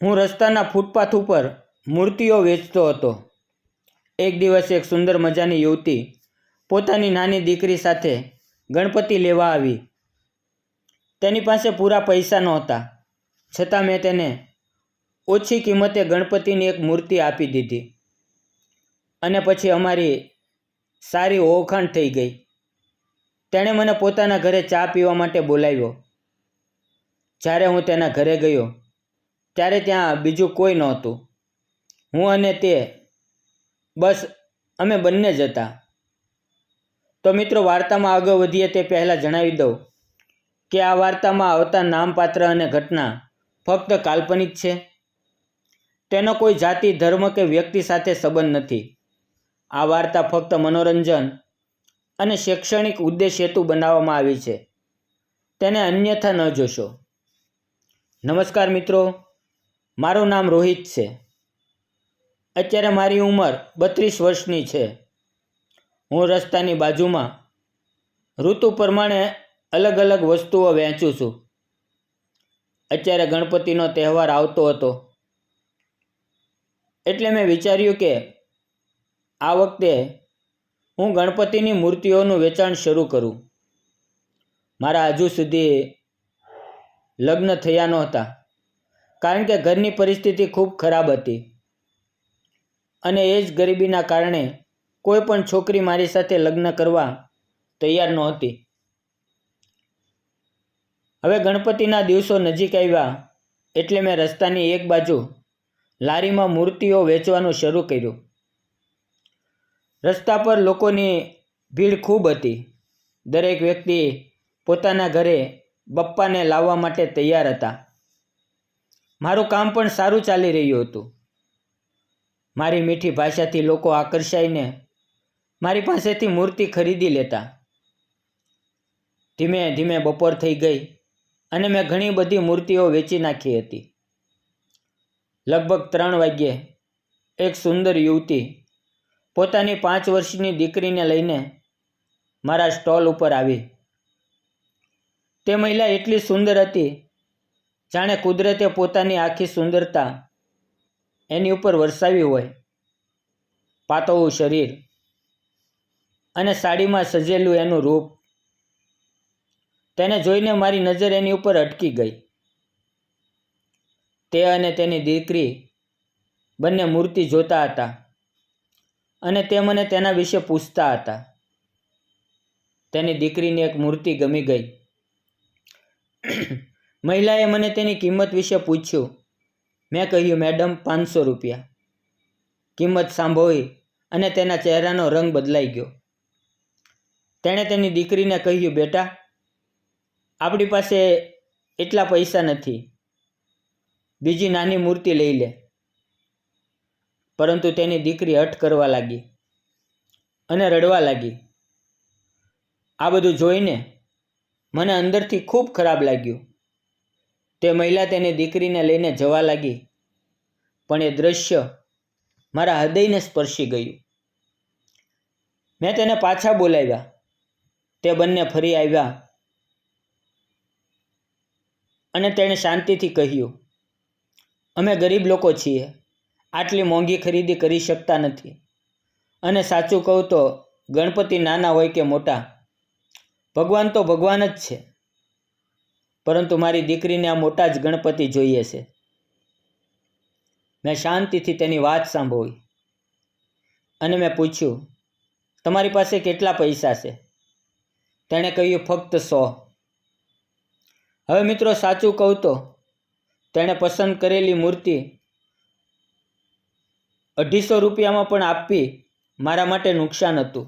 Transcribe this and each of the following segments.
હું રસ્તાના ફૂટપાથ ઉપર મૂર્તિઓ વેચતો હતો. એક દિવસ એક સુંદર મજાની યુવતી પોતાની નાની દીકરી સાથે ગણપતિ લેવા આવી. તેની પાસે પૂરા પૈસા નહોતા, છતાં મેં તેને ઓછી કિંમતે ગણપતિની એક મૂર્તિ આપી દીધી અને પછી અમારી સારી ઓળખાણ થઈ ગઈ. તેણે મને પોતાના ઘરે ચા પીવા માટે બોલાવ્યો. જ્યારે હું તેના ઘરે ગયો ત્યારે ત્યાં બીજું કોઈ નહોતું. હું અને તે, બસ અમે બંને જ હતા. તો મિત્રો, વાર્તામાં આગળ વધીએ તે પહેલાં જણાવી દઉં કે આ વાર્તામાં આવતા નામપાત્ર અને ઘટના ફક્ત કાલ્પનિક છે. તેનો કોઈ જાતિ, ધર્મ કે વ્યક્તિ સાથે સંબંધ નથી. આ વાર્તા ફક્ત મનોરંજન અને શૈક્ષણિક ઉદ્દેશ હેતુ બનાવવામાં આવી છે. તેને અન્યથા ન જોશો. નમસ્કાર મિત્રો, મારું નામ રોહિત છે. અત્યારે મારી ઉંમર 32 વર્ષની છે. હું રસ્તાની બાજુમાં ઋતુ પ્રમાણે અલગ અલગ વસ્તુઓ વેચું છું. અત્યારે ગણપતિનો તહેવાર આવતો હતો એટલે મેં વિચાર્યું કે આ વખતે હું ગણપતિની મૂર્તિઓનું વેચાણ શરૂ કરું. મારા હજુ સુધી લગ્ન થયા નહોતા, કારણ કે ઘરની પરિસ્થિતિ ખૂબ ખરાબ હતી અને એ જ ગરીબીના કારણે કોઈ પણ છોકરી મારી સાથે લગ્ન કરવા તૈયાર નહોતી. હવે ગણપતિના દિવસો નજીક આવ્યા એટલે મેં રસ્તાની એક બાજુ લારીમાં મૂર્તિઓ વેચવાનું શરૂ કર્યું. રસ્તા પર લોકોની ભીડ ખૂબ હતી. દરેક વ્યક્તિ પોતાના ઘરે બપ્પાને લાવવા માટે તૈયાર હતા. મારું કામ પણ સારું ચાલી રહ્યું હતું. મારી મીઠી ભાષાથી લોકો આકર્ષાઈને મારી પાસેથી મૂર્તિ ખરીદી લેતા. ધીમે ધીમે બપોર થઈ ગઈ અને મેં ઘણી બધી મૂર્તિઓ વેચી નાખી હતી. લગભગ 3 વાગ્યે એક સુંદર યુવતી પોતાની 5 વર્ષની દીકરીને લઈને મારા સ્ટોલ ઉપર આવી. તે મહિલા એટલી સુંદર હતી જાણે કુદરતે પોતાની આખી સુંદરતા એની ઉપર વરસાવી હોય. પાતળું શરીર અને સાડીમાં સજેલું એનું રૂપ. તેને જોઈને મારી નજર એની ઉપર અટકી ગઈ. તે અને તેની દીકરી બંને મૂર્તિ જોતા હતા અને તે મને તેના વિશે પૂછતા હતા. તેની દીકરીની એક મૂર્તિ ગમી ગઈ. મહિલાએ મને તેની કિંમત વિશે પૂછ્યું. મેં કહ્યું, મેડમ, 500 રૂપિયા. કિંમત સાંભળી અને તેના ચહેરાનો રંગ બદલાઈ ગયો. તેણે તેની દીકરીને કહ્યું, બેટા, આપણી પાસે એટલા પૈસા નથી, બીજી નાની મૂર્તિ લઈ લે. પરંતુ તેની દીકરી હઠ કરવા લાગી અને રડવા લાગી. આ બધું જોઈને મને અંદરથી ખૂબ ખરાબ લાગ્યું. તે મહિલા તેની દીકરીને લઈને જવા લાગી, પણ એ દ્રશ્ય મારા હૃદયને સ્પર્શી ગયું. મેં તેને પાછા બોલાવ્યા. તે બંને ફરી આવ્યા અને તેણે શાંતિથી કહ્યું, અમે ગરીબ લોકો છીએ, આટલી મોંઘી ખરીદી કરી શકતા નથી. અને સાચું કહું તો ગણપતિ નાના હોય કે મોટા, ભગવાન તો ભગવાન જ છે. પરંતુ મારી દીકરીને આ મોટા જ ગણપતિ જોઈએ છે. મેં શાંતિથી તેની વાત સાંભળી અને મેં પૂછ્યું, તમારી પાસે કેટલા પૈસા છે? તેણે કહ્યું, ફક્ત 100. હવે મિત્રો, સાચું કહું તો તેણે પસંદ કરેલી મૂર્તિ 250 રૂપિયામાં પણ આપવી મારા માટે નુકસાન હતું.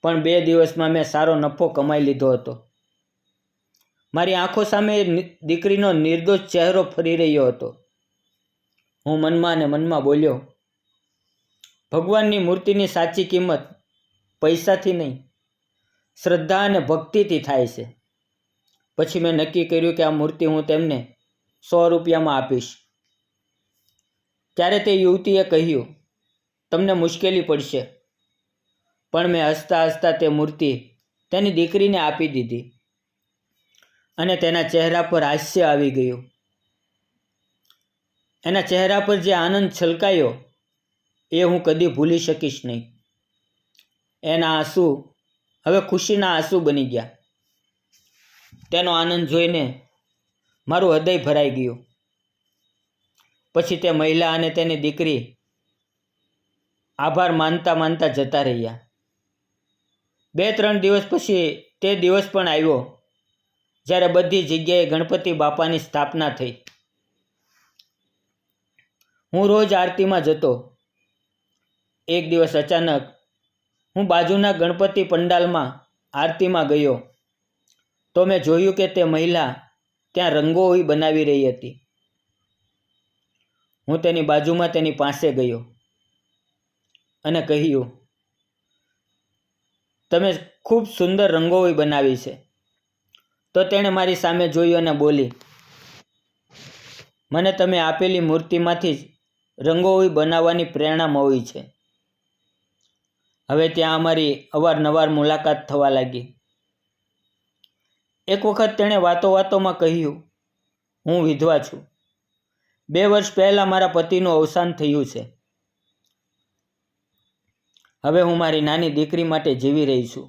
પણ 2 દિવસમાં મેં સારો નફો કમાઈ લીધો હતો. મારી આંખો સામે દીકરીનો નિર્દોષ ચહેરો ફરી રહ્યો હતો. હું મનમાં ને મનમાં બોલ્યો, ભગવાનની મૂર્તિની સાચી કિંમત પૈસાથી નહીં, શ્રદ્ધા અને ભક્તિથી થાય છે. પછી મેં નક્કી કર્યું કે આ મૂર્તિ હું તેમને 100 રૂપિયામાં આપીશ. ત્યારે તે યુવતીએ કહ્યું, તમને મુશ્કેલી પડશે. પણ મેં હસતા હસતા તે મૂર્તિ તેની દીકરીને આપી દીધી અને તેના ચહેરા પર હાસ્ય આવી ગયું. એના ચહેરા પર જે આનંદ છલકાયો એ હું કદી ભૂલી શકીશ નહીં. એના આંસુ હવે ખુશીના આંસુ બની ગયા. તેનો આનંદ જોઈને મારું હૃદય ભરાઈ ગયું. પછી તે મહિલા અને તેની દીકરી આભાર માનતા માનતા જતા રહ્યા. 2-3 દિવસ પછી તે દિવસ પણ આવ્યો જ્યારે બધી જગ્યાએ ગણપતિ બાપાની સ્થાપના થઈ. હું રોજ આરતીમાં જતો. એક દિવસ અચાનક હું બાજુના ગણપતિ પંડાલમાં આરતીમાં ગયો તો મેં જોયું કે તે મહિલા ત્યાં રંગોળી બનાવી રહી હતી. હું તેની બાજુમાં તેની પાસે ગયો અને કહ્યું, તમે ખૂબ સુંદર રંગોળી બનાવી છે. તો તેણે મારી સામે જોયું અને બોલી, મને તમે આપેલી મૂર્તિમાંથી જ રંગોળી બનાવવાની પ્રેરણા મળી છે. હવે ત્યાં અમારી અવારનવાર મુલાકાત થવા લાગી. એક વખત તેણે વાતોમાં કહ્યું, હું વિધવા છું. 2 વર્ષ પહેલાં મારા પતિનું અવસાન થયું છે. હવે હું મારી નાની દીકરી માટે જીવી રહી છું.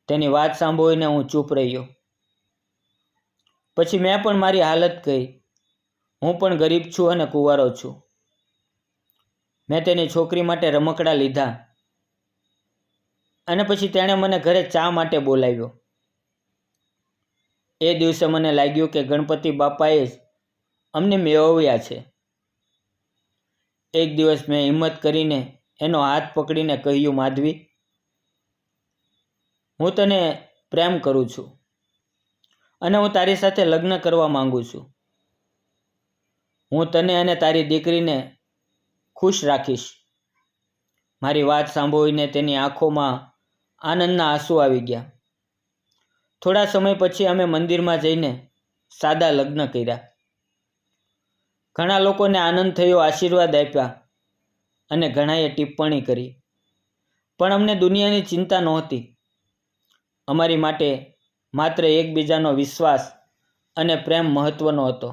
તેની વાત સાંભળીને હું ચૂપ રહ્યો. પછી મેં પણ મારી હાલત કહી. હું પણ ગરીબ છું અને કુંવારો છું. મેં તેની છોકરી માટે રમકડાં લીધા અને પછી તેણે મને ઘરે ચા માટે બોલાવ્યો. એ દિવસે મને લાગ્યું કે ગણપતિ બાપાએ જ અમને મેળવ્યા છે. એક દિવસ મેં હિંમત કરીને એનો હાથ પકડીને કહ્યું, માધવી, હું તને પ્રેમ કરું છું અને હું તારી સાથે લગ્ન કરવા માંગુ છું. હું તને અને તારી દીકરીને ખુશ રાખીશ. મારી વાત સાંભળીને તેની આંખોમાં આનંદના આંસુ આવી ગયા. થોડા સમય પછી અમે મંદિરમાં જઈને સાદા લગ્ન કર્યા. ઘણા લોકોને આનંદ થયો, આશીર્વાદ આપ્યા અને ઘણાએ ટિપ્પણી કરી. પણ અમને દુનિયાની ચિંતા નહોતી. અમારી માટે માત્ર એકબીજાનો વિશ્વાસ અને પ્રેમ મહત્વનો હતો.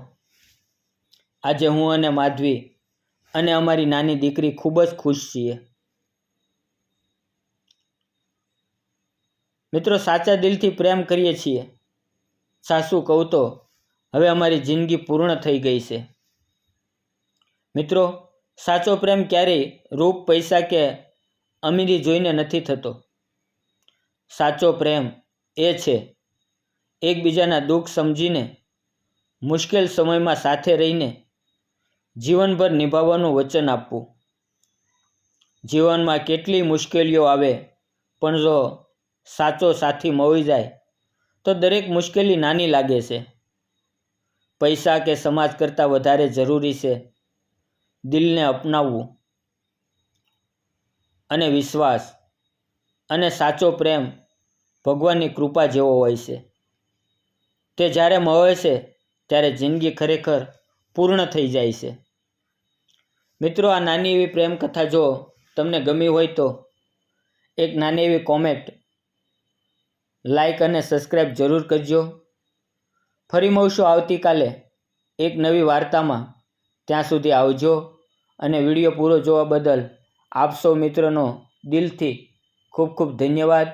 આજે હું અને માધવી અને અમારી નાની દીકરી ખૂબ જ ખુશ છીએ. મિત્રો, સાચા દિલથી પ્રેમ કરીએ છીએ. સાચું કહું તો હવે અમારી જિંદગી પૂર્ણ થઈ ગઈ છે. મિત્રો, સાચો પ્રેમ ક્યારેય રૂપ, પૈસા કે અમીરી જોઈને નથી થતો. સાચો પ્રેમ એ છે એકબીજાના દુઃખ સમજીને, મુશ્કેલ સમયમાં સાથે રહીને જીવનભર નિભાવવાનું વચન આપવું. જીવનમાં કેટલી મુશ્કેલીઓ આવે પણ જો સાચો સાથી મળી જાય તો દરેક મુશ્કેલી નાની લાગે છે. પૈસા કે સમાજ કરતાં વધારે જરૂરી છે દિલને અપનાવવું અને વિશ્વાસ. અને સાચો પ્રેમ ભગવાનની કૃપા જેવો હોય છે. તે જ્યારે મળે છે ત્યારે જિંદગી ખરેખર પૂર્ણ થઈ જાય છે. મિત્રો, આ નાની એવી પ્રેમ કથા જો તમને ગમી હોય તો એક નાની એવી કોમેન્ટ, લાઈક અને સબસ્ક્રાઈબ જરૂર કરજો. ફરી મળશું આવતીકાલે એક નવી વાર્તામાં. ત્યાં સુધી આવજો અને વિડીયો પૂરો જોવા બદલ આપ સૌ મિત્રોનો દિલથી ખૂબ ખૂબ ધન્યવાદ.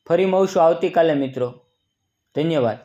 ફરી મળશું આવતીકાલે મિત્રો. ધન્યવાદ.